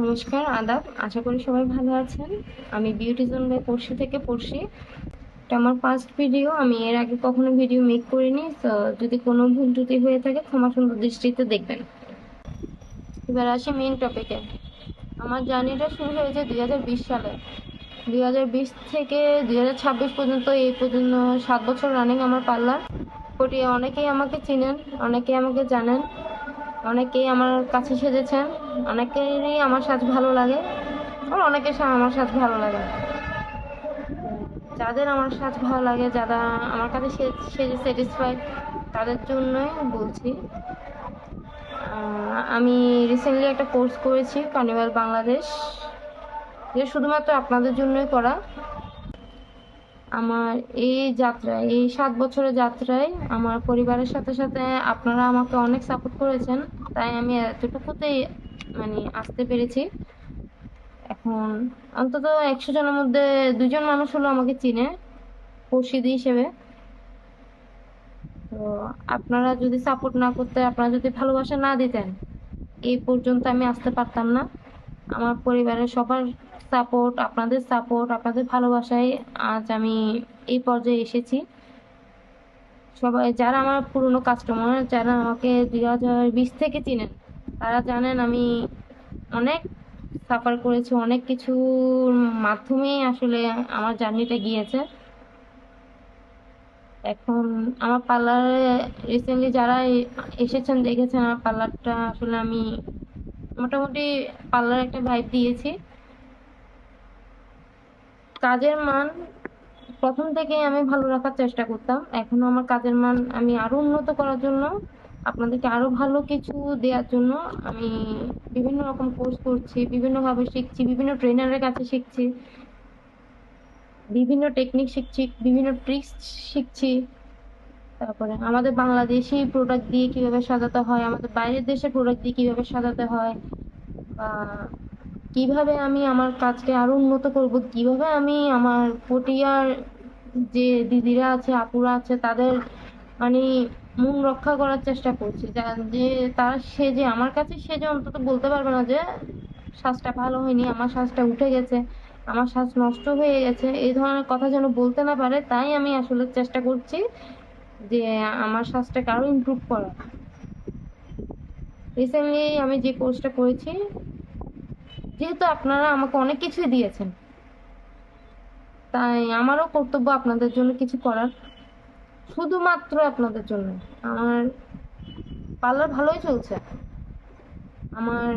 নমস্কার, আদাব। আশা করি সবাই ভালো আছেন। আমি বিউটি জোন বাই পড়শি থেকে পড়শি। এটা আমার ফার্স্ট ভিডিও। আমি এর আগে কখনো ভিডিও মেক করিনি, তো যদি কোনো ভুল ত্রুটি হয়ে থাকে ক্ষমা সুন্দর দৃষ্টিতে দেখবেন। এবার আসি মেইন টপিকে। আমার জার্নিটা শুরু হয়েছে 2020 সালে। 2020 থেকে 2026 পর্যন্ত, এই পর্যন্ত 7 বছর রানিং আমার পার্লার। অনেকেই আমাকে চিনেন, অনেকেই আমাকে জানেন, অনেকেই আমার কাছে সেজেছেন, অনেকেরই আমার সাজ ভালো লাগে, আর অনেকের আমার সাজ ভালো লাগে না। যাদের আমার সাজ ভালো লাগে, যারা আমার কাছে সেজে স্যাটিসফাইড, তাদের জন্যই বলছি। আমি রিসেন্টলি একটা কোর্স করেছি কার্নিভাল বাংলাদেশ, যেটা শুধুমাত্র আপনাদের জন্যই করা। আমার এই যাত্রায়, এই 7 বছরের যাত্রায় আমার পরিবারের সাথে সাথে আপনারা আমাকে অনেক সাপোর্ট করেছেন, তাই আমি এতটুকুতেই আসতে পেরেছি। এখন অন্তত 100 জনের মধ্যে 2জন মানুষ হলো আমাকে চিনে পরিচিতি হিসেবে। তো আপনারা যদি সাপোর্ট না করতে, আপনারা যদি ভালোবাসা না দিতেন, এই পর্যন্ত আমি আসতে পারতাম না। আমার পরিবারের সবার সাপোর্ট, আপনাদের সাপোর্ট, আপনাদের ভালোবাসায় আজ আমি এই পর্যায়ে এসেছি। সবাই যারা আমার পুরনো কাস্টমার, যারা আমাকে 2020 থেকে চিনেন, তারা জানেন আমি অনেক সাফার করেছি, অনেক কিছুর মাধ্যমেই আসলে আমার জার্নিটা গিয়েছে। এখন আমার পার্লারে রিসেন্টলি যারা এসেছেন, দেখেছেন আমার পার্লারটা, আসলে আমি মোটামুটি পার্লার একটা ভাইব দিয়েছি। কাজের মান প্রথম থেকেই আমি ভালো রাখার চেষ্টা করতাম। এখনো আমার কাজের মান আমি আরো উন্নত করার জন্য, আপনাদেরকে আরো ভালো কিছু দেওয়ার জন্য আমি বিভিন্ন রকম কোর্স করছি, বিভিন্নভাবে শিখছি, বিভিন্ন ট্রেনারের কাছে শিখছি, বিভিন্ন টেকনিক শিখছি, বিভিন্ন ট্রিক্স শিখছি। তারপরে আমাদের বাংলাদেশি প্রোডাক্ট দিয়ে কিভাবে সাজাতে হয়, আমাদের বাইরের দেশের প্রোডাক্ট দিয়ে কিভাবে সাজাতে হয়, বা কিভাবে আমি আমার কাজকে আরো উন্নত করব, কিভাবে আমি আমার পটিয়ার যে দিদিরা আছে, আপুরা আছে, তাদের মানে মন রক্ষা করার চেষ্টা করছি, যে তারা সেজে আমার কাছে সেজে অন্তত বলতে পারবে না যে সাজটা ভালো হয়নি, আমার সাজটা উঠে গেছে, আমার সাজ নষ্ট হয়ে গেছে, এই ধরনের কথা যেন বলতে না পারে। তাই আমি আসলে চেষ্টা করছি যে আমার সাজটাকে আরো ইমপ্রুভ করা। রিসেন্টলি আমি যে কোর্সটা করেছি, যেহেতু আপনারা আমাকে অনেক কিছুই দিয়েছেন, তাই আমারও কর্তব্য আপনাদের জন্য কিছু করার, শুধুমাত্র আপনাদের জন্য। আমার পার্লার ভালোই চলছে। আমার